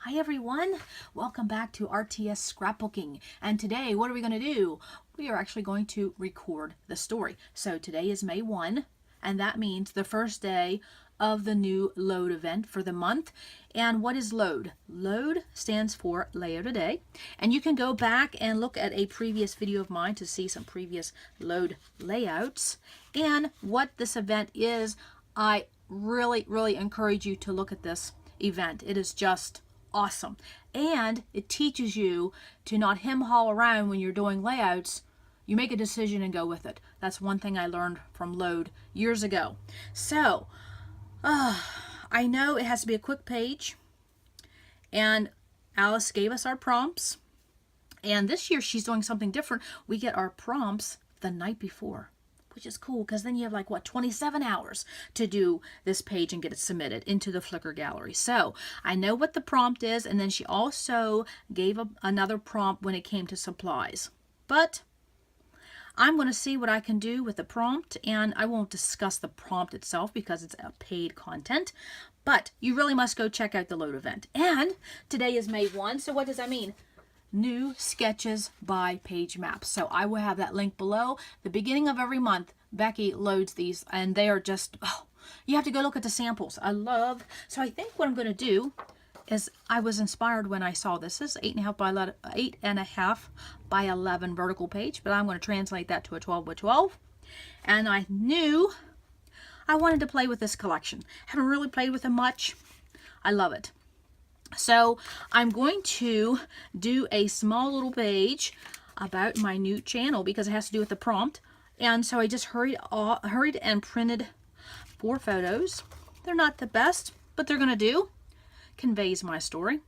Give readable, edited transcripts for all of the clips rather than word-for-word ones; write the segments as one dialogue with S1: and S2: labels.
S1: Hi everyone, welcome back to RTS Scrapbooking. And today, what are we going to do? We are actually going to record the story. So today is May 1, and that means the first day of the new LOAD event for the month. And what is LOAD? LOAD stands for Layout a Day. And you can go back and look at a previous video of mine to see some previous LOAD layouts. And what this event is, I really encourage you to look at this event. It is just awesome, and it teaches you to not hem-haw around when you're doing layouts. You make a decision and go with it. That's one thing I learned from LOAD years ago. So I know it has to be a quick page, and Alice gave us our prompts, and this year she's doing something different. We get our prompts the night before, which is cool, because then you have like, what, 27 hours to do this page and get it submitted into the Flickr gallery. So I know what the prompt is, and then she also gave another prompt when it came to supplies. But I'm going to see what I can do with the prompt, and I won't discuss the prompt itself because it's a paid content. But you really must go check out the LOAD event. And today is May 1, so what does that mean? New sketches by page maps. So I will have that link below. The beginning of every month, Becky loads these, and they are just, oh, you have to go look at the samples. So I think what I'm going to do is, I was inspired when I saw this. This is 8.5 by 11 vertical page, but I'm going to translate that to a 12 by 12. And I knew I wanted to play with this collection. Haven't really played with it much. I love it. So I'm going to do a small little page about my new channel because it has to do with the prompt. And so I just hurried and printed 4 photos. They're not the best, but they're going to do. Conveys my story.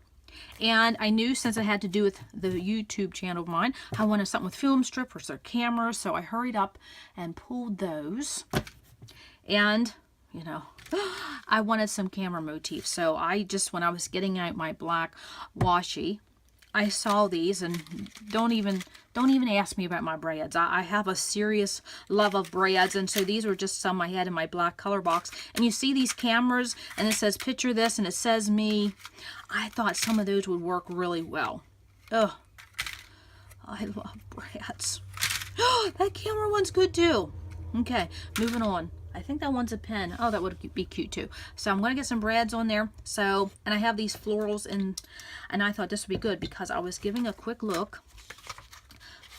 S1: And I knew, since it had to do with the YouTube channel of mine, I wanted something with film strippers or cameras. So I hurried up and pulled those. And you know, I wanted some camera motifs. So I just, when I was getting out my black washi, I saw these, and don't even ask me about my braids. I have a serious love of braids, and so these were just some I had in my black color box. And you see these cameras, and it says picture this, and it says me. I thought some of those would work really well. Ugh, I love braids. That camera one's good too. Okay, moving on. I think that one's a pen. Oh, that would be cute too. So I'm going to get some brads on there. So, and I have these florals in, and I thought this would be good because I was giving a quick look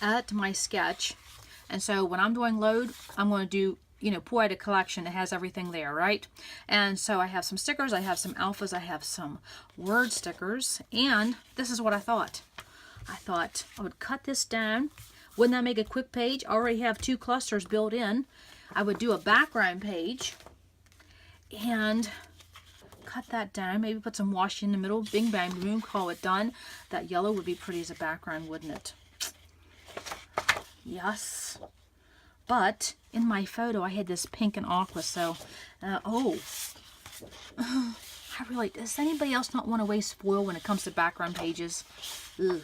S1: at my sketch. And so when I'm doing LOAD, I'm going to do, you know, pull out a collection that has everything there, right? And so I have some stickers, I have some alphas, I have some word stickers, and this is what I thought. I thought I would cut this down. Wouldn't that make a quick page? I already have 2 clusters built in. I would do a background page and cut that down. Maybe put some washi in the middle. Bing, bang, boom, call it done. That yellow would be pretty as a background, wouldn't it? Yes. But in my photo, I had this pink and aqua. So, I really, does anybody else not want to waste foil when it comes to background pages? Ugh,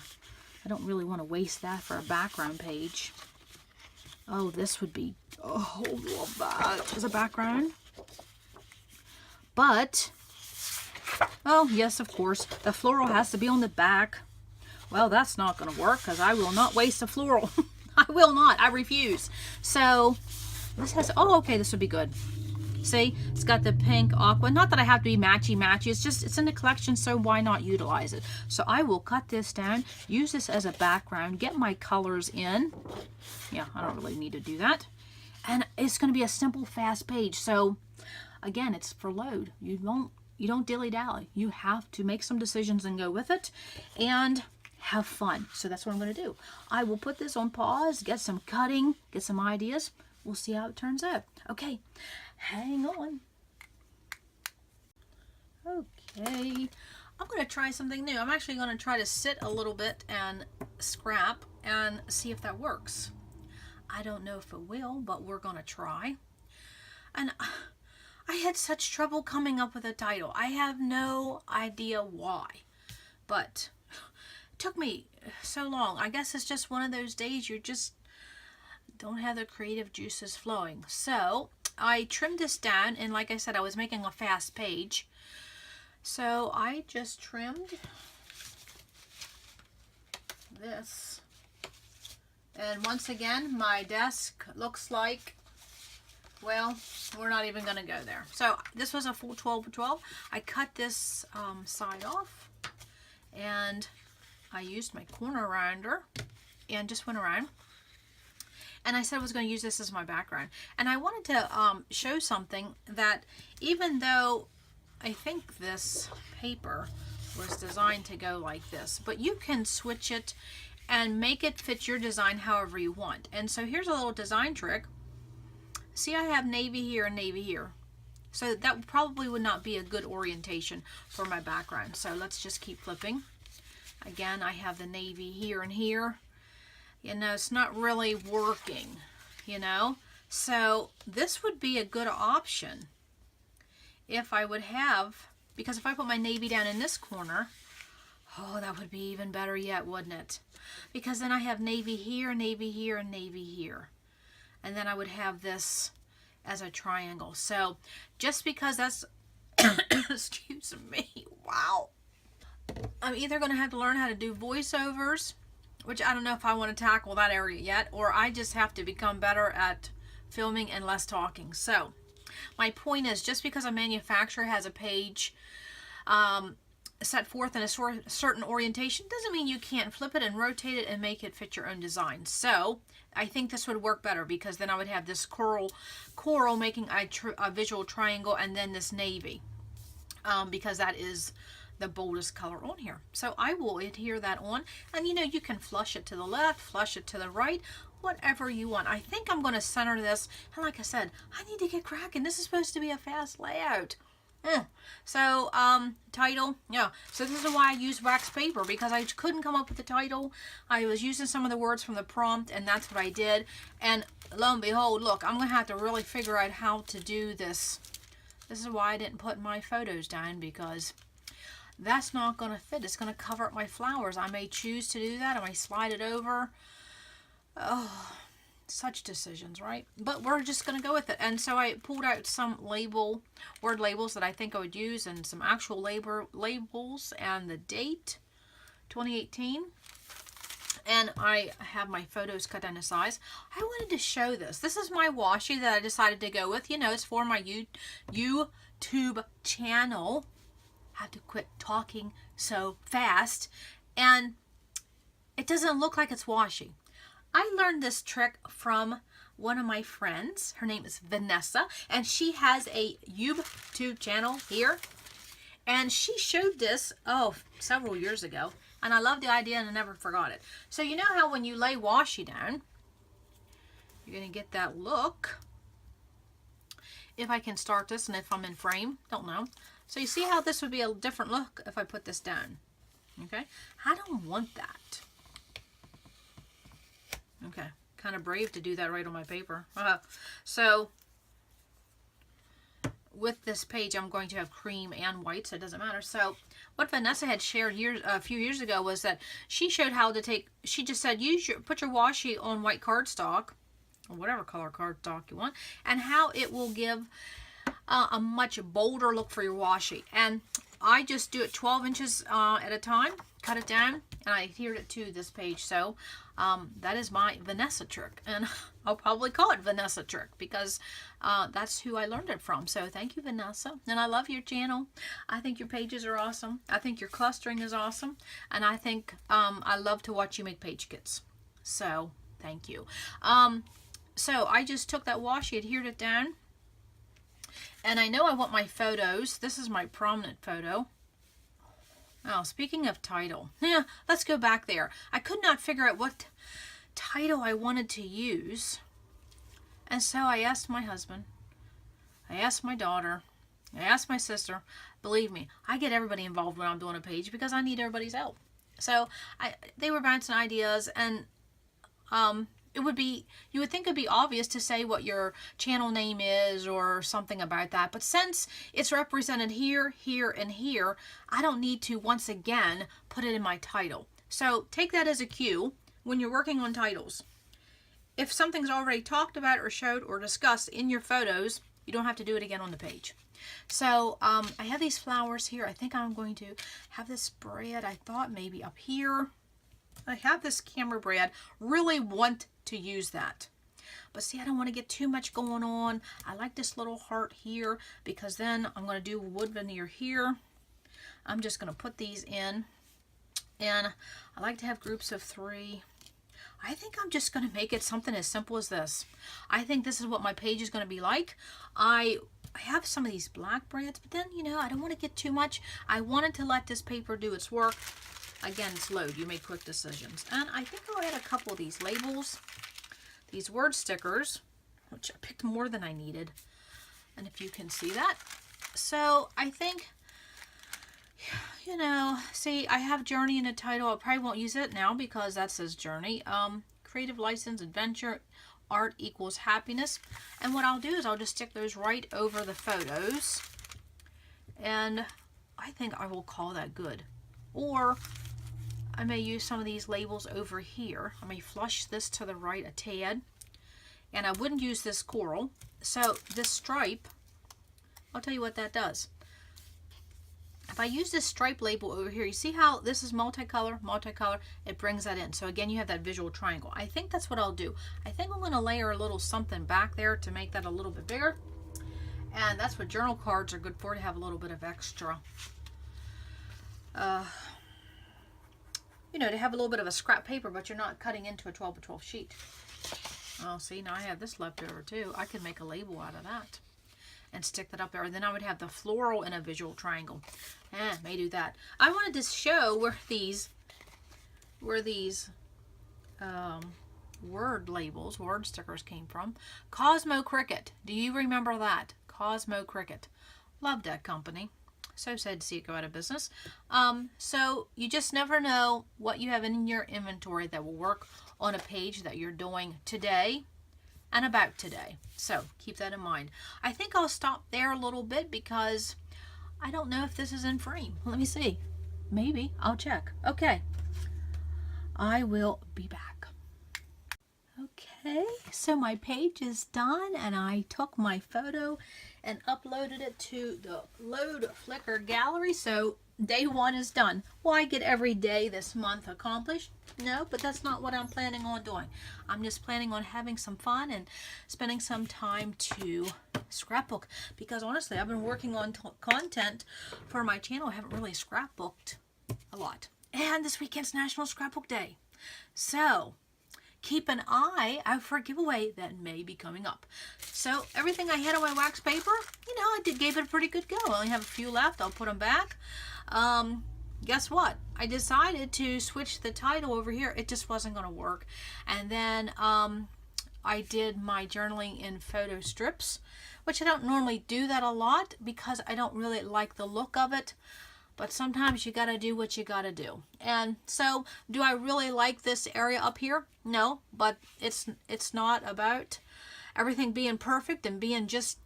S1: I don't really want to waste that for a background page. Oh, this would be, oh, love that as a background. But, oh, yes, of course, the floral has to be on the back. Well, that's not going to work because I will not waste a floral. I will not. I refuse. So, this has, oh, okay, this would be good. See, it's got the pink aqua. Not that I have to be matchy-matchy. It's just, it's in the collection, so why not utilize it? So I will cut this down, use this as a background, get my colors in. Yeah, I don't really need to do that. And it's going to be a simple, fast page. So again, it's for LOAD. You don't dilly-dally. You have to make some decisions and go with it and have fun. So that's what I'm going to do. I will put this on pause, get some cutting, get some ideas. We'll see how it turns out. Okay, hang on. Okay, I'm going to try something new. I'm actually going to try to sit a little bit and scrap and see if that works. I don't know if it will, but we're going to try. And I had such trouble coming up with a title. I have no idea why, but it took me so long. I guess it's just one of those days you just don't have the creative juices flowing. So I trimmed this down, and like I said, I was making a fast page. So I just trimmed this. And once again, my desk looks like, well, we're not even going to go there. So this was a full 12x12. I cut this side off, and I used my corner rounder and just went around. And I said I was going to use this as my background. And I wanted to show something that even though I think this paper was designed to go like this, but you can switch it and make it fit your design however you want. And so here's a little design trick. See, I have navy here and navy here. So that probably would not be a good orientation for my background. So let's just keep flipping. Again, I have the navy here and here. You know, it's not really working, you know. So this would be a good option if I would have, because if I put my navy down in this corner, oh, that would be even better yet, wouldn't it? Because then I have navy here, navy here, and navy here. And then I would have this as a triangle. So just because that's, excuse me, wow. I'm either going to have to learn how to do voiceovers, which I don't know if I want to tackle that area yet, or I just have to become better at filming and less talking. So my point is, just because a manufacturer has a page set forth in a certain orientation doesn't mean you can't flip it and rotate it and make it fit your own design. So I think this would work better, because then I would have this coral making a visual triangle, and then this navy, because that is the boldest color on here. So I will adhere that on, and you know, you can flush it to the left, flush it to the right, whatever you want. I think I'm going to center this, and like I said, I need to get cracking. This is supposed to be a fast layout. So title, yeah, so this is why I use wax paper, because I couldn't come up with the title. I was using some of the words from the prompt, and that's what I did. And lo and behold, look, I'm gonna have to really figure out how to do this. This is why I didn't put my photos down, because that's not gonna fit. It's gonna cover up my flowers. I may choose to do that. I may slide it over. Oh, such decisions, right? But we're just going to go with it. And so I pulled out some word labels that I think I would use, and some actual labels, and the date, 2018. And I have my photos cut down to size. I wanted to show this. This is my washi that I decided to go with. You know, it's for my YouTube channel. I have to quit talking so fast. And it doesn't look like it's washi. I learned this trick from one of my friends. Her name is Vanessa, and she has a YouTube channel here. And she showed this, several years ago. And I love the idea, and I never forgot it. So you know how when you lay washi down, you're going to get that look. If I can start this, and if I'm in frame, don't know. So you see how this would be a different look if I put this down. Okay? I don't want that. Okay, kind of brave to do that right on my paper. So with this page, I'm going to have cream and white, so it doesn't matter. So what Vanessa had shared a few years ago was that she showed how to take, she just said, put your washi on white cardstock, or whatever color cardstock you want, and how it will give a much bolder look for your washi. And I just do it 12 inches at a time, cut it down, and I adhered it to this page. So that is my Vanessa trick, and I'll probably call it Vanessa trick, because that's who I learned it from. So thank you, Vanessa, and I love your channel. I think your pages are awesome. I think your clustering is awesome, and I think I love to watch you make page kits. So thank you. So I just took that washi, adhered it down, and I know I want my photos. This is my prominent photo. Oh, speaking of title, yeah, let's go back there. I could not figure out what title I wanted to use. And so I asked my husband, I asked my daughter, I asked my sister. Believe me, I get everybody involved when I'm doing a page, because I need everybody's help. So they were bouncing ideas, and it would be, you would think it'd be obvious to say what your channel name is or something about that. But since it's represented here, here, and here, I don't need to once again put it in my title. So take that as a cue when you're working on titles. If something's already talked about or showed or discussed in your photos, you don't have to do it again on the page. So I have these flowers here. I think I'm going to have this spread. I thought maybe up here. I have this camera brad. Really want to use that. But see, I don't want to get too much going on. I like this little heart here because then I'm going to do wood veneer here. I'm just going to put these in. And I like to have groups of 3. I think I'm just going to make it something as simple as this. I think this is what my page is going to be like. I have some of these black brads, but then, you know, I don't want to get too much. I wanted to let this paper do its work. Again, it's load. You make quick decisions. And I think I'll add a couple of these labels, these word stickers, which I picked more than I needed. And if you can see that. So I think, you know, see, I have Journey in the title. I probably won't use it now because that says Journey. Creative license, adventure, art equals happiness. And what I'll do is I'll just stick those right over the photos. And I think I will call that good. Or I may use some of these labels over here. I may flush this to the right a tad. And I wouldn't use this coral. So this stripe, I'll tell you what that does. If I use this stripe label over here, you see how this is multicolor, multicolor, it brings that in. So again, you have that visual triangle. I think that's what I'll do. I think I'm going to layer a little something back there to make that a little bit bigger. And that's what journal cards are good for, to have a little bit of extra. You know, to have a little bit of a scrap paper, but you're not cutting into a 12 by 12 sheet. Oh, see, now I have this left over too. I could make a label out of that and stick that up there. And then I would have the floral in a visual triangle. May do that. I wanted to show where these word labels, word stickers came from. Cosmo Cricket. Do you remember that? Cosmo Cricket. Love that company. So sad to see it go out of business. So you just never know what you have in your inventory that will work on a page that you're doing today and about today. So keep that in mind. I think I'll stop there a little bit because I don't know if this is in frame. Let me see. Maybe. I'll check. Okay. I will be back. Okay, so my page is done and I took my photo and uploaded it to the Load Flickr gallery. So day 1 is done. Will I get every day this month accomplished? No, but that's not what I'm planning on doing. I'm just planning on having some fun and spending some time to scrapbook, because honestly, I've been working on content for my channel. I haven't really scrapbooked a lot. And this weekend's National Scrapbook Day. So keep an eye out for a giveaway that may be coming up. So everything I had on my wax paper, you know, I gave it a pretty good go. I only have a few left. I'll put them back. Guess what? I decided to switch the title over here. It just wasn't going to work. And then I did my journaling in photo strips, which I don't normally do that a lot because I don't really like the look of it. But sometimes you got to do what you got to do. And so, do I really like this area up here? No, but it's not about everything being perfect and being just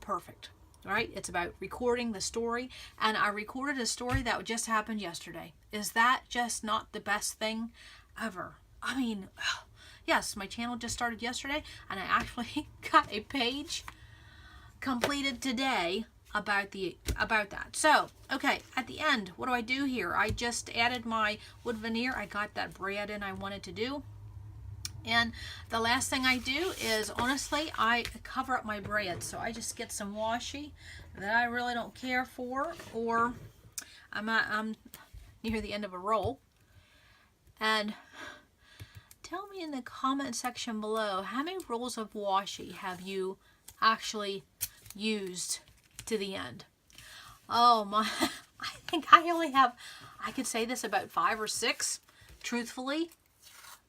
S1: perfect, right? It's about recording the story. And I recorded a story that just happened yesterday. Is that just not the best thing ever? I mean, yes, my channel just started yesterday, and I actually got a page completed today about that. So, okay, at the end, what do I do here? I just added my wood veneer. I got that brad in I wanted to do. And the last thing I do is, honestly, I cover up my brad. So I just get some washi that I really don't care for, or I'm near the end of a roll. And tell me in the comment section below, how many rolls of washi have you actually used to the end? Oh my, I think I only have, I could say this, about 5 or 6. Truthfully,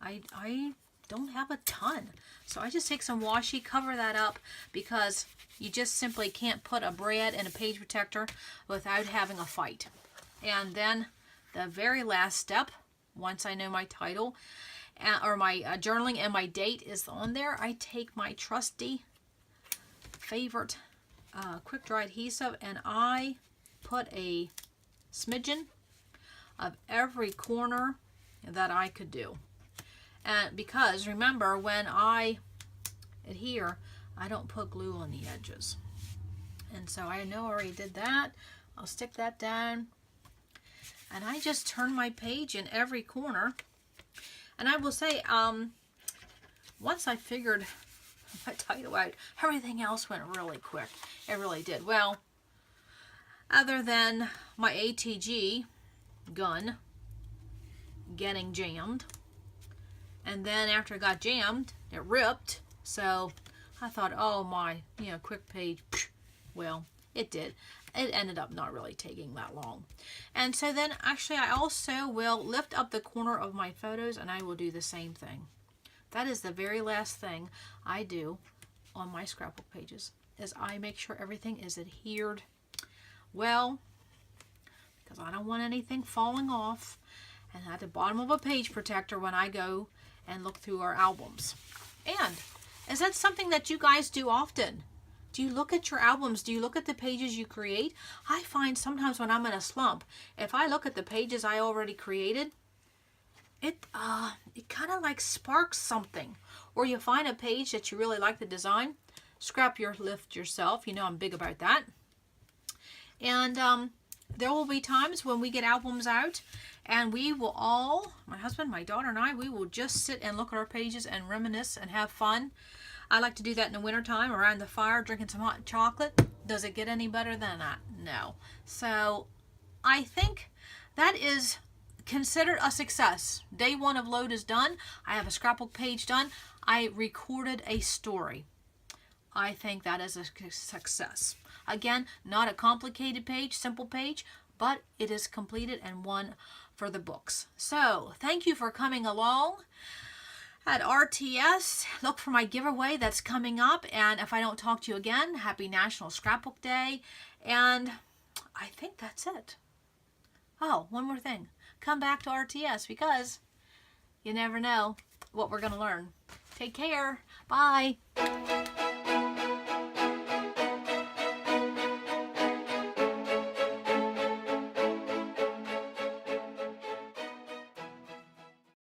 S1: I don't have a ton. So I just take some washi, cover that up, because you just simply can't put a brad in a page protector without having a fight. And then the very last step, once I know my title or my journaling and my date is on there, I take my trusty favorite quick dry adhesive and I put a smidgen of every corner that I could do. And because remember, when I adhere, I don't put glue on the edges. And so I know I already did that. I'll stick that down. And I just turn my page in every corner. And I will say, once I figured my title out, everything else went really quick. It really did. Well, other than my ATG gun getting jammed. And then after it got jammed, it ripped. So I thought, oh my, quick page. Well, it did. It ended up not really taking that long. And so then actually I also will lift up the corner of my photos and I will do the same thing. That is the very last thing I do on my scrapbook pages, is I make sure everything is adhered well, because I don't want anything falling off and at the bottom of a page protector when I go and look through our albums. And is that something that you guys do often? Do you look at your albums? Do you look at the pages you create? I find sometimes when I'm in a slump, if I look at the pages I already created, it kind of like sparks something. Or you find a page that you really like the design, scrap your lift yourself. I'm big about that. And there will be times when we get albums out and we will all, my husband, my daughter, and I, we will just sit and look at our pages and reminisce and have fun. I like to do that in the wintertime around the fire, drinking some hot chocolate. Does it get any better than that? No. So I think that is considered a success. Day one of load is done. I have a scrapbook page done. I recorded a story. I think that is a success. Again, not a complicated page, simple page, but it is completed and one for the books. So thank you for coming along at RTS. Look for my giveaway that's coming up. And if I don't talk to you again, happy National Scrapbook Day. And I think that's it. Oh, one more thing. Come back to RTS because you never know what we're going to learn. Take care. Bye.